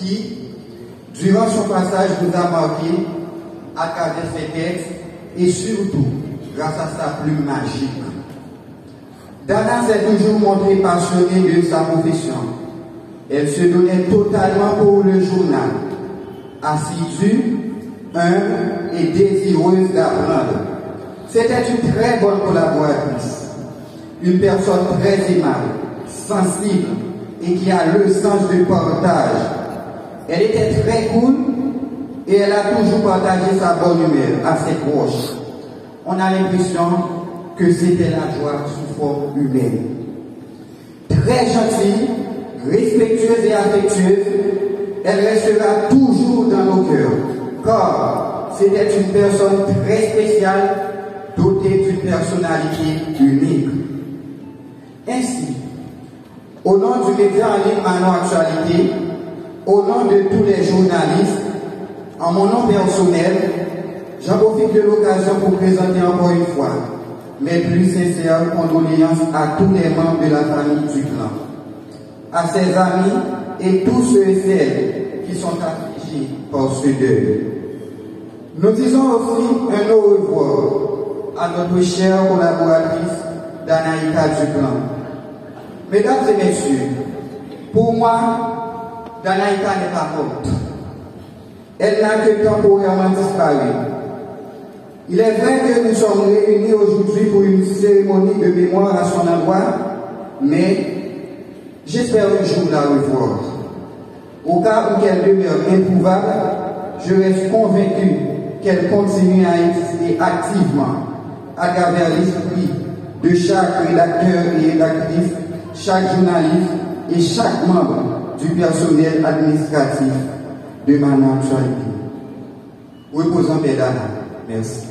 qui, durant son passage, nous a marqué à travers ses textes et surtout grâce à sa plume magique. Dana s'est toujours montrée passionnée de sa profession. Elle se donnait totalement pour le journal, assidue, humble et désireuse d'apprendre. C'était une très bonne collaboratrice, une personne très aimable, sensible et qui a le sens du partage. Elle était très cool et elle a toujours partagé sa bonne humeur à ses proches. On a l'impression que c'était la joie sous forme humaine. Très gentille, respectueuse et affectueuse, elle restera toujours dans nos cœurs, car c'était une personne très spéciale, dotée d'une personnalité unique. Ainsi, au nom du média en ligne Manon Actualité, au nom de tous les journalistes, en mon nom personnel, j'en profite de l'occasion pour présenter encore une fois mes plus sincères condoléances à tous les membres de la famille du clan, à ses amis et tous ceux et celles qui sont affligés par ce deuil. Nous disons aussi un au revoir à notre chère collaboratrice Danaïka du clan. Mesdames et messieurs, pour moi, Danaïka n'est pas morte. Elle n'a que temporairement disparu. Il est vrai que nous sommes réunis aujourd'hui pour une cérémonie de mémoire à son endroit, mais j'espère un jour la revoir. Au cas où qu'elle demeure introuvable, je reste convaincu qu'elle continue à exister activement à travers l'esprit de chaque rédacteur et rédactrice, chaque journaliste et chaque membre du personnel administratif de Manon Actualité. Reposons, mesdames. Merci.